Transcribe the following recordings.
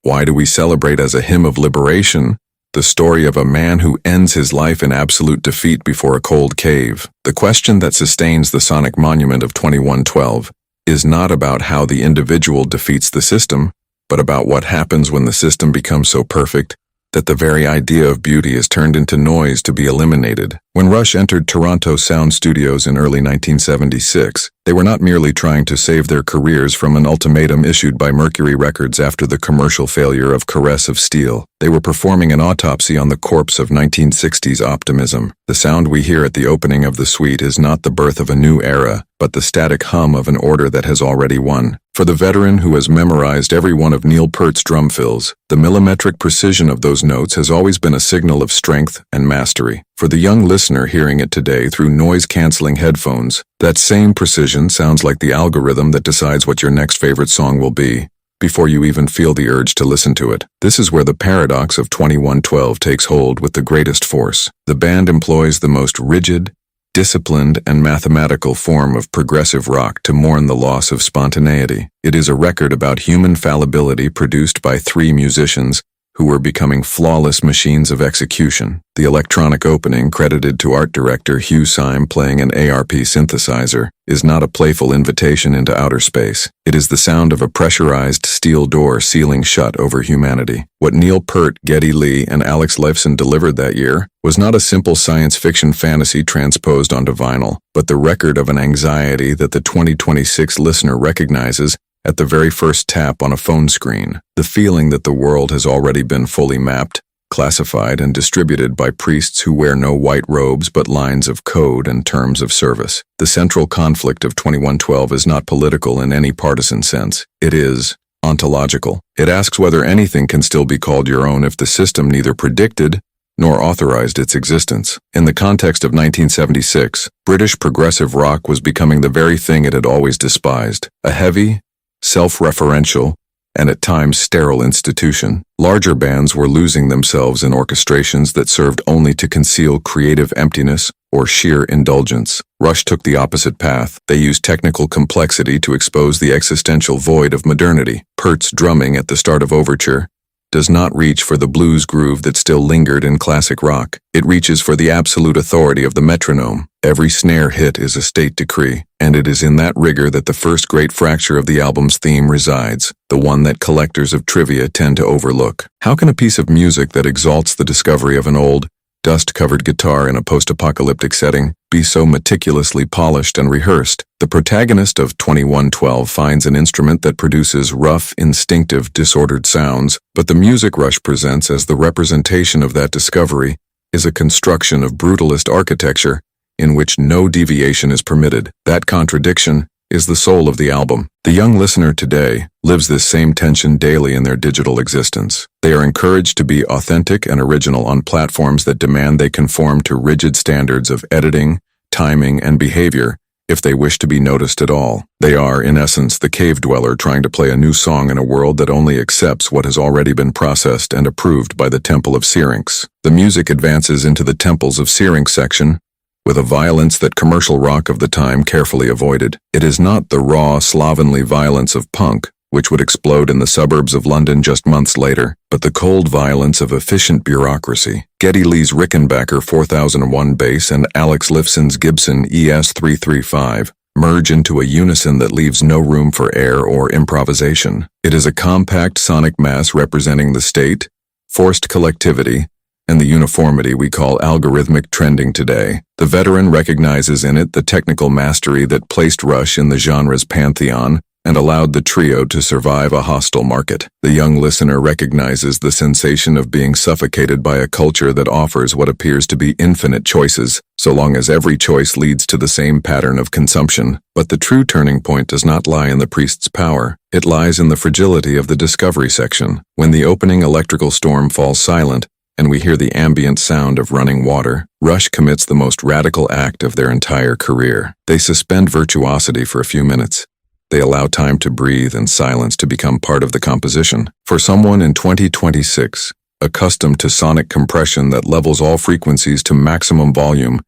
Why do we celebrate as a hymn of liberation the story of a man who ends his life in absolute defeat before a cold cave? The question that sustains the sonic monument of 2112 is not about how the individual defeats the system, but about what happens when the system becomes so perfect that the very idea of beauty is turned into noise to be eliminated. When Rush entered Toronto Sound Studios in early 1976, they were not merely trying to save their careers from an ultimatum issued by Mercury Records after the commercial failure of Caress of Steel. They were performing an autopsy on the corpse of 1960s optimism. The sound we hear at the opening of the suite is not the birth of a new era, but the static hum of an order that has already won. For the veteran who has memorized every one of Neil Peart's drum fills, the millimetric precision of those notes has always been a signal of strength and mastery. For the young listener hearing it today through noise-canceling headphones, that same precision sounds like the algorithm that decides what your next favorite song will be, before you even feel the urge to listen to it. This is where the paradox of 2112 takes hold with the greatest force. The band employs the most rigid, disciplined, and mathematical form of progressive rock to mourn the loss of spontaneity. It is a record about human fallibility produced by three musicians who were becoming flawless machines of execution. The electronic opening, credited to art director Hugh Syme playing an ARP synthesizer, is not a playful invitation into outer space. It is the sound of a pressurized steel door sealing shut over humanity. What Neil Peart, Geddy Lee, and Alex Lifeson delivered that year was not a simple science fiction fantasy transposed onto vinyl, but the record of an anxiety that the 2026 listener recognizes at the very first tap on a phone screen. The feeling that the world has already been fully mapped, classified, and distributed by priests who wear no white robes but lines of code and terms of service. The central conflict of 2112 is not political in any partisan sense. It is ontological. It asks whether anything can still be called your own if the system neither predicted nor authorized its existence. In the context of 1976, British progressive rock was becoming the very thing it had always despised: a heavy, self-referential, and at times sterile institution. Larger bands were losing themselves in orchestrations that served only to conceal creative emptiness or sheer indulgence. Rush took the opposite path. They used technical complexity to expose the existential void of modernity. Peart's drumming at the start of Overture does not reach for the blues groove that still lingered in classic rock. It reaches for the absolute authority of the metronome. Every snare hit is a state decree, and it is in that rigor that the first great fracture of the album's theme resides, the one that collectors of trivia tend to overlook. How can a piece of music that exalts the discovery of an old, dust-covered guitar in a post-apocalyptic setting be so meticulously polished and rehearsed? The protagonist of 2112 finds an instrument that produces rough, instinctive, disordered sounds, but the music Rush presents as the representation of that discovery is a construction of brutalist architecture in which no deviation is permitted. That contradiction is the soul of the album. The young listener today lives this same tension daily in their digital existence. They are encouraged to be authentic and original on platforms that demand they conform to rigid standards of editing, timing, and behavior if they wish to be noticed at all. They are, in essence, the cave dweller trying to play a new song in a world that only accepts what has already been processed and approved by the Temple of Syrinx. The music advances into the Temples of Syrinx section with a violence that commercial rock of the time carefully avoided. It is not the raw, slovenly violence of punk, which would explode in the suburbs of London just months later, but the cold violence of efficient bureaucracy. Geddy Lee's Rickenbacker 4001 bass and Alex Lifeson's Gibson ES335 merge into a unison that leaves no room for air or improvisation. It is a compact sonic mass representing the state, forced collectivity, and the uniformity we call algorithmic trending today. The veteran recognizes in it the technical mastery that placed Rush in the genre's pantheon and allowed the trio to survive a hostile market. The young listener recognizes the sensation of being suffocated by a culture that offers what appears to be infinite choices, so long as every choice leads to the same pattern of consumption. But the true turning point does not lie in the priest's power. It lies in the fragility of the discovery section. When the opening electrical storm falls silent, and we hear the ambient sound of running water, Rush commits the most radical act of their entire career. They suspend virtuosity for a few minutes. They allow time to breathe and silence to become part of the composition. For someone in 2026, accustomed to sonic compression that levels all frequencies to maximum volume,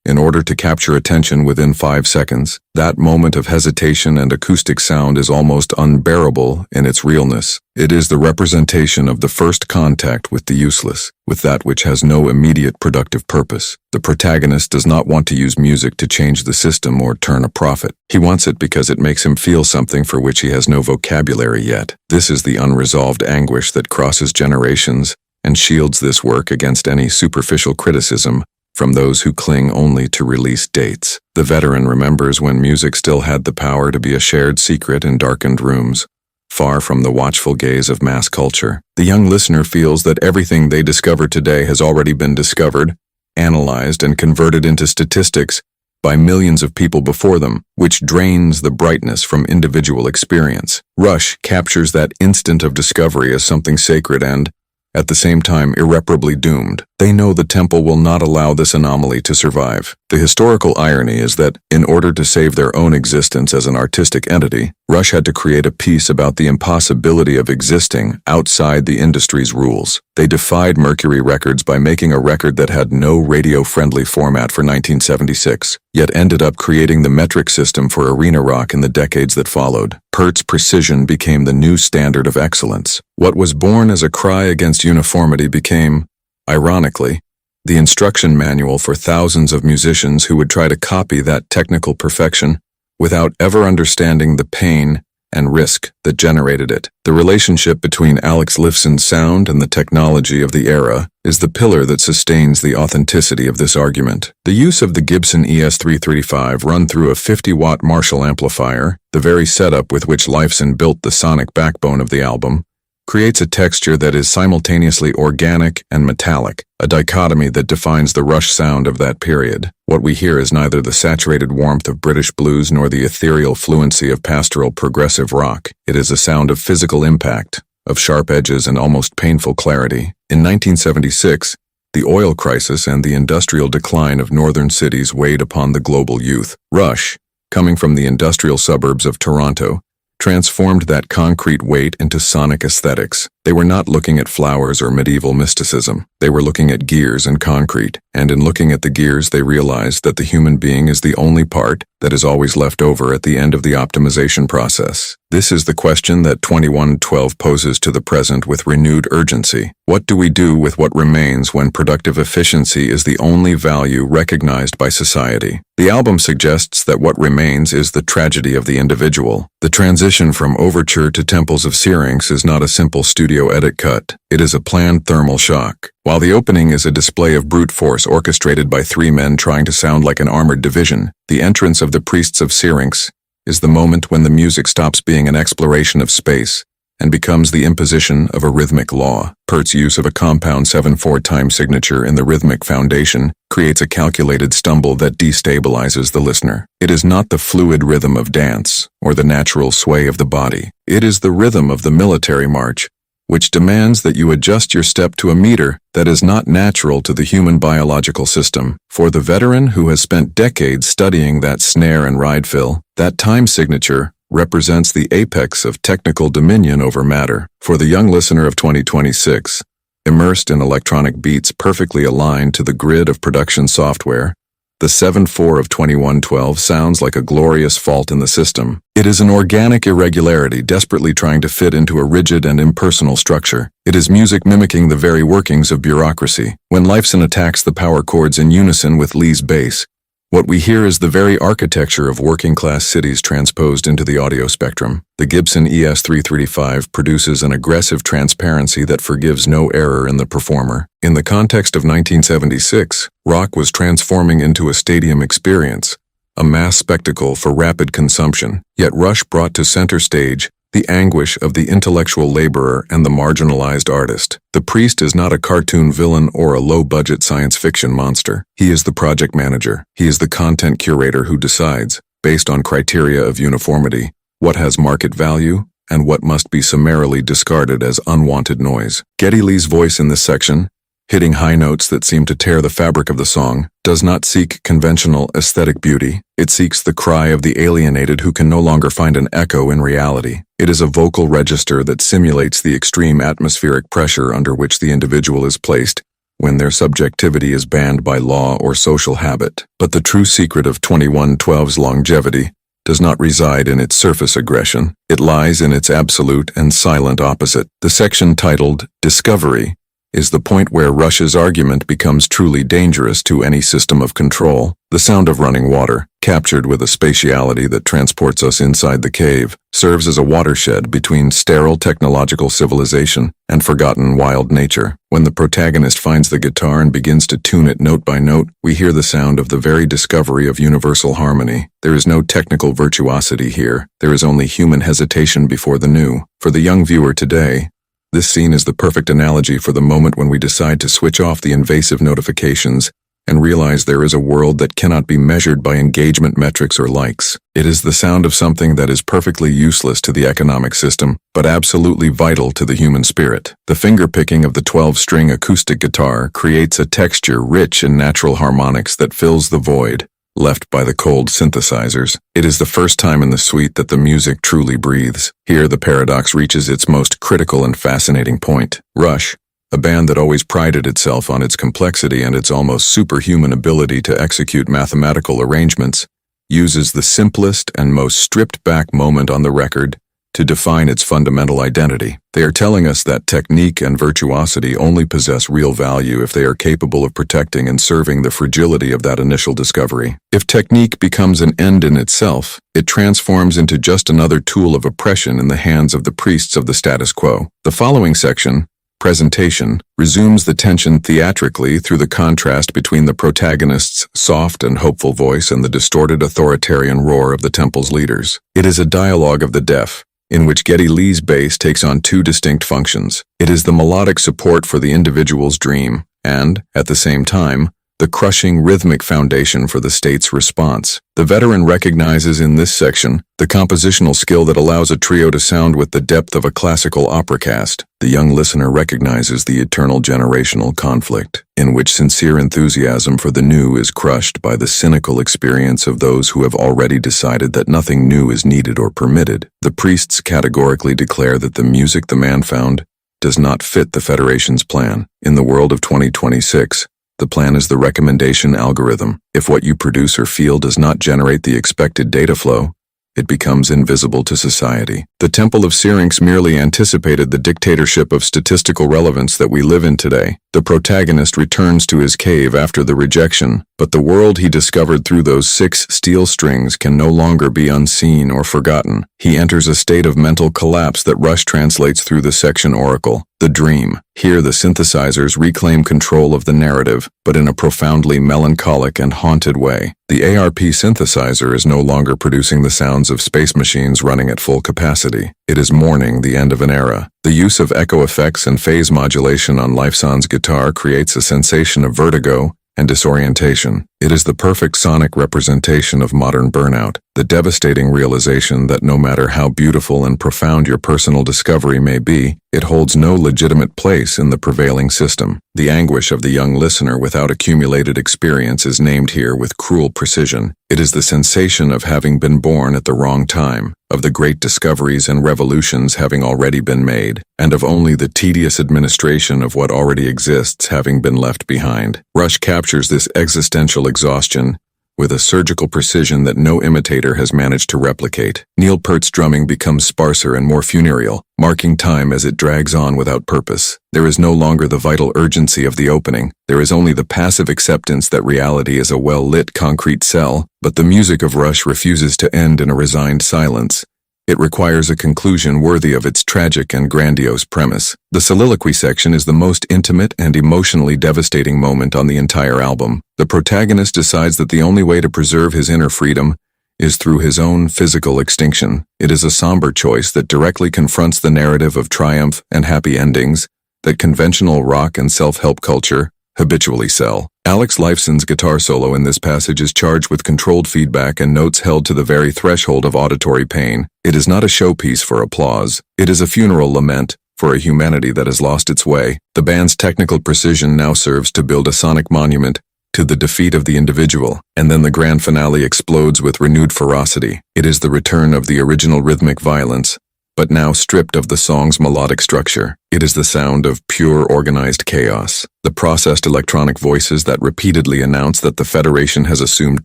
in order to capture attention within 5 seconds. That moment of hesitation and acoustic sound is almost unbearable in its realness. It is the representation of the first contact with the useless, with that which has no immediate productive purpose. The protagonist does not want to use music to change the system or turn a profit. He wants it because it makes him feel something for which he has no vocabulary yet. This is the unresolved anguish that crosses generations and shields this work against any superficial criticism from those who cling only to release dates. The veteran remembers when music still had the power to be a shared secret in darkened rooms, far from the watchful gaze of mass culture. The young listener feels that everything they discover today has already been discovered, analyzed, and converted into statistics by millions of people before them, which drains the brightness from individual experience. Rush captures that instant of discovery as something sacred and, at the same time, irreparably doomed. They know the temple will not allow this anomaly to survive. The historical irony is that, in order to save their own existence as an artistic entity, Rush had to create a piece about the impossibility of existing outside the industry's rules. They defied Mercury Records by making a record that had no radio-friendly format for 1976, yet ended up creating the metric system for arena rock in the decades that followed. Pert's precision became the new standard of excellence. What was born as a cry against uniformity became, ironically, the instruction manual for thousands of musicians who would try to copy that technical perfection without ever understanding the pain and risk that generated it. The relationship between Alex Lifeson's sound and the technology of the era is the pillar that sustains the authenticity of this argument. The use of the Gibson ES-335 run through a 50-watt Marshall amplifier, the very setup with which Lifeson built the sonic backbone of the album, creates a texture that is simultaneously organic and metallic, a dichotomy that defines the Rush sound of that period. What we hear is neither the saturated warmth of British blues nor the ethereal fluency of pastoral progressive rock. It is a sound of physical impact, of sharp edges and almost painful clarity. In 1976, the oil crisis and the industrial decline of northern cities weighed upon the global youth. Rush, coming from the industrial suburbs of Toronto, transformed that concrete weight into sonic aesthetics. They were not looking at flowers or medieval mysticism. They were looking at gears and concrete, and in looking at the gears they realized that the human being is the only part that is always left over at the end of the optimization process. This is the question that 2112 poses to the present with renewed urgency. What do we do with what remains when productive efficiency is the only value recognized by society? The album suggests that what remains is the tragedy of the individual. The transition from overture to Temples of Syrinx is not a simple studio edit cut. It is a planned thermal shock. While the opening is a display of brute force orchestrated by three men trying to sound like an armored division, the entrance of the priests of Syrinx is the moment when the music stops being an exploration of space and becomes the imposition of a rhythmic law. Pert's use of a compound 7/4 time signature in the rhythmic foundation creates a calculated stumble that destabilizes the listener. It is not the fluid rhythm of dance or the natural sway of the body. It is the rhythm of the military march, which demands that you adjust your step to a meter that is not natural to the human biological system. For the veteran who has spent decades studying that snare and ride fill, that time signature represents the apex of technical dominion over matter. For the young listener of 2026, immersed in electronic beats perfectly aligned to the grid of production software, the 7/4 of 2112 sounds like a glorious fault in the system. It is an organic irregularity desperately trying to fit into a rigid and impersonal structure. It is music mimicking the very workings of bureaucracy. When Lifeson attacks the power chords in unison with Lee's bass, what we hear is the very architecture of working-class cities transposed into the audio spectrum. The Gibson ES-335 produces an aggressive transparency that forgives no error in the performer. In the context of 1976, rock was transforming into a stadium experience, a mass spectacle for rapid consumption. Yet Rush brought to center stage the anguish of the intellectual laborer and the marginalized artist. The priest is not a cartoon villain or a low-budget science fiction monster. He is the project manager. He is the content curator who decides, based on criteria of uniformity, what has market value and what must be summarily discarded as unwanted noise. Geddy Lee's voice in this section, hitting high notes that seem to tear the fabric of the song, does not seek conventional aesthetic beauty. It seeks the cry of the alienated who can no longer find an echo in reality. It is a vocal register that simulates the extreme atmospheric pressure under which the individual is placed when their subjectivity is banned by law or social habit. But the true secret of 2112's longevity does not reside in its surface aggression. It lies in its absolute and silent opposite. The section titled Discovery is the point where Rush's argument becomes truly dangerous to any system of control. The sound of running water, captured with a spatiality that transports us inside the cave, serves as a watershed between sterile technological civilization and forgotten wild nature. When the protagonist finds the guitar and begins to tune it note by note, we hear the sound of the very discovery of universal harmony. There is no technical virtuosity here. There is only human hesitation before the new. For the young viewer today, this scene is the perfect analogy for the moment when we decide to switch off the invasive notifications and realize there is a world that cannot be measured by engagement metrics or likes. It is the sound of something that is perfectly useless to the economic system, but absolutely vital to the human spirit. The finger-picking of the 12-string acoustic guitar creates a texture rich in natural harmonics that fills the void left by the cold synthesizers. It is the first time in the suite that the music truly breathes. Here the paradox reaches its most critical and fascinating point. Rush, a band that always prided itself on its complexity and its almost superhuman ability to execute mathematical arrangements, uses the simplest and most stripped-back moment on the record to define its fundamental identity. They are telling us that technique and virtuosity only possess real value if they are capable of protecting and serving the fragility of that initial discovery. If technique becomes an end in itself, it transforms into just another tool of oppression in the hands of the priests of the status quo. The following section, Presentation, resumes the tension theatrically through the contrast between the protagonist's soft and hopeful voice and the distorted authoritarian roar of the temple's leaders. It is a dialogue of the deaf, in which Geddy Lee's bass takes on two distinct functions. It is the melodic support for the individual's dream, and, at the same time, the crushing rhythmic foundation for the state's response. The veteran recognizes in this section the compositional skill that allows a trio to sound with the depth of a classical opera cast. The young listener recognizes the eternal generational conflict, in which sincere enthusiasm for the new is crushed by the cynical experience of those who have already decided that nothing new is needed or permitted. The priests categorically declare that the music the man found does not fit the Federation's plan. In the world of 2026, the plan is the recommendation algorithm. If what you produce or feel does not generate the expected data flow, it becomes invisible to society. The Temple of Syrinx merely anticipated the dictatorship of statistical relevance that we live in today. The protagonist returns to his cave after the rejection, but the world he discovered through those 6 steel strings can no longer be unseen or forgotten. He enters a state of mental collapse that Rush translates through the section Oracle, the dream. Here the synthesizers reclaim control of the narrative, but in a profoundly melancholic and haunted way. The ARP synthesizer is no longer producing the sounds of space machines running at full capacity. It is mourning the end of an era. The use of echo effects and phase modulation on Lifeson's guitar creates a sensation of vertigo and disorientation. It is the perfect sonic representation of modern burnout, the devastating realization that no matter how beautiful and profound your personal discovery may be, it holds no legitimate place in the prevailing system. The anguish of the young listener without accumulated experience is named here with cruel precision. It is the sensation of having been born at the wrong time, of the great discoveries and revolutions having already been made, and of only the tedious administration of what already exists having been left behind. Rush captures this existential exhaustion with a surgical precision that no imitator has managed to replicate. Neil Peart's drumming becomes sparser and more funereal, marking time as it drags on without purpose. There is no longer the vital urgency of the opening. There is only the passive acceptance that reality is a well-lit concrete cell, but the music of Rush refuses to end in a resigned silence. It requires a conclusion worthy of its tragic and grandiose premise. The soliloquy section is the most intimate and emotionally devastating moment on the entire album. The protagonist decides that the only way to preserve his inner freedom is through his own physical extinction. It is a somber choice that directly confronts the narrative of triumph and happy endings that conventional rock and self-help culture habitually sell. Alex Lifeson's guitar solo in this passage is charged with controlled feedback and notes held to the very threshold of auditory pain. It is not a showpiece for applause. It is a funeral lament for a humanity that has lost its way. The band's technical precision now serves to build a sonic monument to the defeat of the individual, and then the grand finale explodes with renewed ferocity. It is the return of the original rhythmic violence, but now stripped of the song's melodic structure. It is the sound of pure organized chaos. The processed electronic voices that repeatedly announce that the Federation has assumed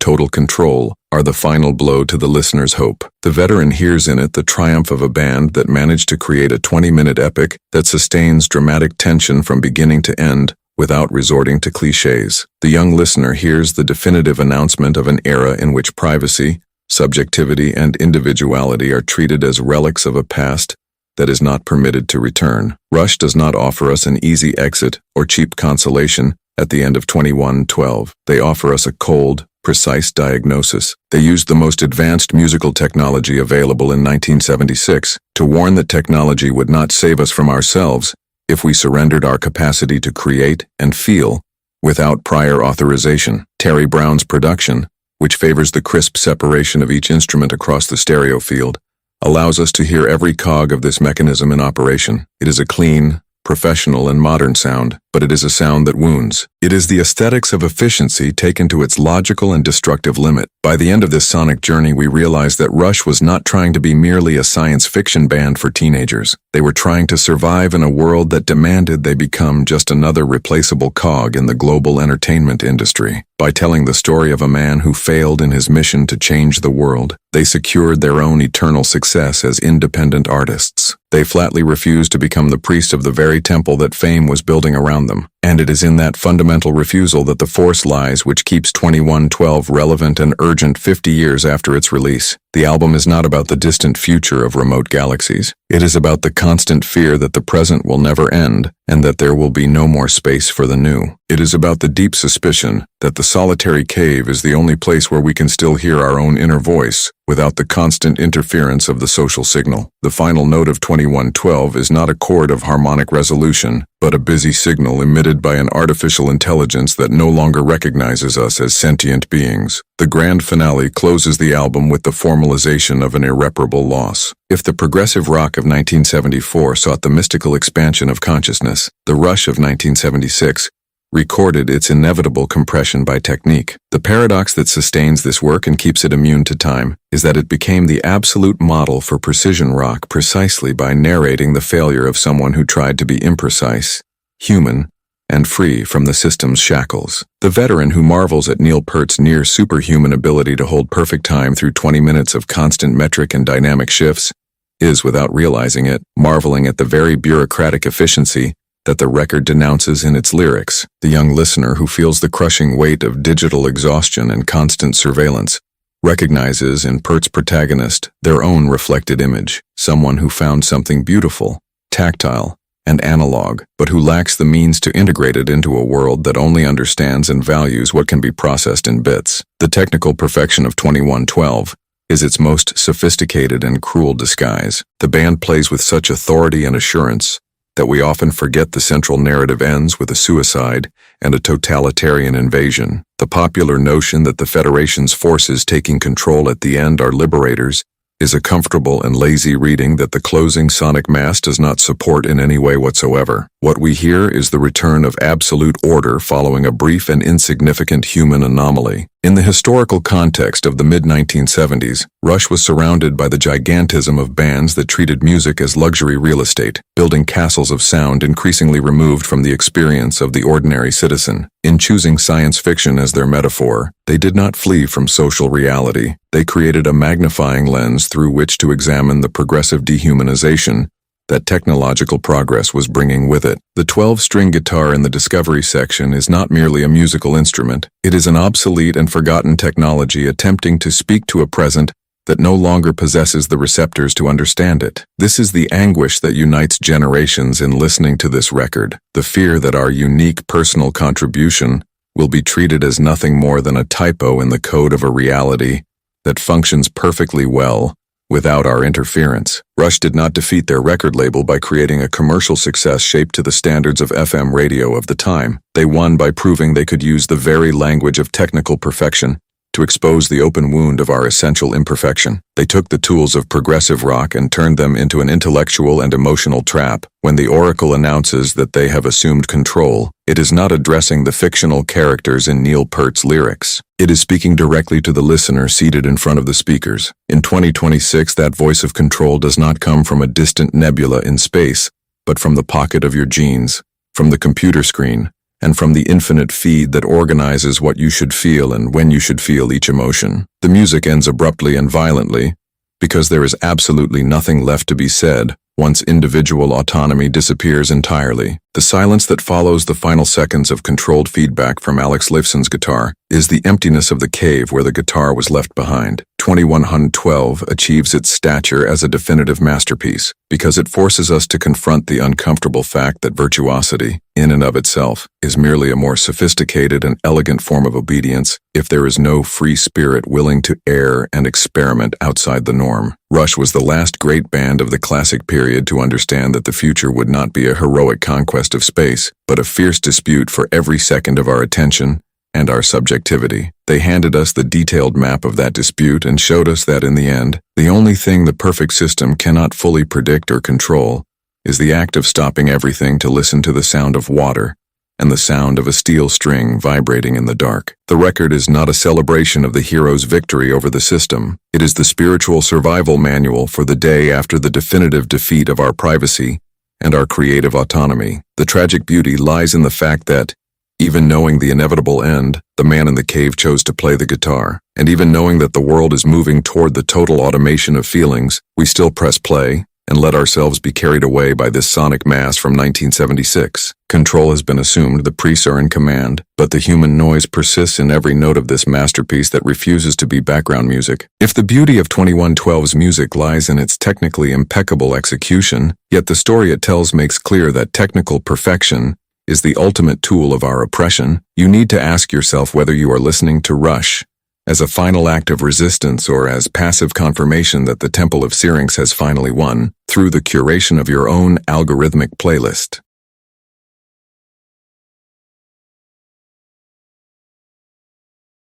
total control are the final blow to the listener's hope. The veteran hears in it the triumph of a band that managed to create a 20-minute epic that sustains dramatic tension from beginning to end without resorting to cliches. The young listener hears the definitive announcement of an era in which privacy, subjectivity, and individuality are treated as relics of a past that is not permitted to return. Rush does not offer us an easy exit or cheap consolation at the end of 2112. They offer us a cold, precise diagnosis. They used the most advanced musical technology available in 1976 to warn that technology would not save us from ourselves if we surrendered our capacity to create and feel without prior authorization. Terry Brown's production, which favors the crisp separation of each instrument across the stereo field, allows us to hear every cog of this mechanism in operation. It is a clean, professional, and modern sound, but it is a sound that wounds. It is the aesthetics of efficiency taken to its logical and destructive limit. By the end of this sonic journey, we realized that Rush was not trying to be merely a science fiction band for teenagers. They were trying to survive in a world that demanded they become just another replaceable cog in the global entertainment industry. By telling the story of a man who failed in his mission to change the world, they secured their own eternal success as independent artists. They flatly refused to become the priest of the very temple that fame was building around them. And it is in that fundamental refusal that the force lies which keeps 2112 relevant and urgent 50 years after its release. The album is not about the distant future of remote galaxies. It is about the constant fear that the present will never end and that there will be no more space for the new. It is about the deep suspicion that the solitary cave is the only place where we can still hear our own inner voice without the constant interference of the social signal. The final note of 2112 is not a chord of harmonic resolution, but a busy signal emitted by an artificial intelligence that no longer recognizes us as sentient beings. The grand finale closes the album with the formalization of an irreparable loss. If the progressive rock of 1974 sought the mystical expansion of consciousness, the Rush of 1976 recorded its inevitable compression by technique. The paradox that sustains this work and keeps it immune to time is that it became the absolute model for precision rock precisely by narrating the failure of someone who tried to be imprecise, human, and free from the system's shackles. The veteran who marvels at Neil Peart's near superhuman ability to hold perfect time through 20 minutes of constant metric and dynamic shifts is, without realizing it, marveling at the very bureaucratic efficiency that the record denounces in its lyrics. The young listener who feels the crushing weight of digital exhaustion and constant surveillance recognizes in Peart's protagonist their own reflected image, someone who found something beautiful, tactile, and analog, but who lacks the means to integrate it into a world that only understands and values what can be processed in bits. The technical perfection of 2112 is its most sophisticated and cruel disguise. The band plays with such authority and assurance that we often forget the central narrative ends with a suicide and a totalitarian invasion. The popular notion that the Federation's forces taking control at the end are liberators is a comfortable and lazy reading that the closing sonic mass does not support in any way whatsoever. What we hear is the return of absolute order following a brief and insignificant human anomaly. In the historical context of the mid-1970s, Rush was surrounded by the gigantism of bands that treated music as luxury real estate, building castles of sound increasingly removed from the experience of the ordinary citizen. In choosing science fiction as their metaphor, they did not flee from social reality. They created a magnifying lens through which to examine the progressive dehumanization that technological progress was bringing with it. The 12-string guitar in the Discovery section is not merely a musical instrument. It is an obsolete and forgotten technology attempting to speak to a present that no longer possesses the receptors to understand it. This is the anguish that unites generations in listening to this record, the fear that our unique personal contribution will be treated as nothing more than a typo in the code of a reality that functions perfectly well without our interference. Rush did not defeat their record label by creating a commercial success shaped to the standards of FM radio of the time. They won by proving they could use the very language of technical perfection to expose the open wound of our essential imperfection. They took the tools of progressive rock and turned them into an intellectual and emotional trap. When the Oracle announces that they have assumed control, it is not addressing the fictional characters in Neil Peart's lyrics. It is speaking directly to the listener seated in front of the speakers. In 2026, that voice of control does not come from a distant nebula in space, but from the pocket of your jeans, from the computer screen, and from the infinite feed that organizes what you should feel and when you should feel each emotion. The music ends abruptly and violently, because there is absolutely nothing left to be said once individual autonomy disappears entirely. The silence that follows the final seconds of controlled feedback from Alex Lifeson's guitar is the emptiness of the cave where the guitar was left behind. 2112 achieves its stature as a definitive masterpiece because it forces us to confront the uncomfortable fact that virtuosity, in and of itself, is merely a more sophisticated and elegant form of obedience if there is no free spirit willing to err and experiment outside the norm. Rush was the last great band of the classic period to understand that the future would not be a heroic conquest of space, but a fierce dispute for every second of our attention and our subjectivity. They handed us the detailed map of that dispute and showed us that in the end, the only thing the perfect system cannot fully predict or control is the act of stopping everything to listen to the sound of water and the sound of a steel string vibrating in the dark. The record is not a celebration of the hero's victory over the system. It is the spiritual survival manual for the day after the definitive defeat of our privacy and our creative autonomy. The tragic beauty lies in the fact that, even knowing the inevitable end, the man in the cave chose to play the guitar. And even knowing that the world is moving toward the total automation of feelings, we still press play and let ourselves be carried away by this sonic mass from 1976. Control has been assumed, the priests are in command, but the human noise persists in every note of this masterpiece that refuses to be background music. If the beauty of 2112's music lies in its technically impeccable execution, yet the story it tells makes clear that technical perfection is the ultimate tool of our oppression, you need to ask yourself whether you are listening to Rush as a final act of resistance or as passive confirmation that the Temple of Syrinx has finally won through the curation of your own algorithmic playlist.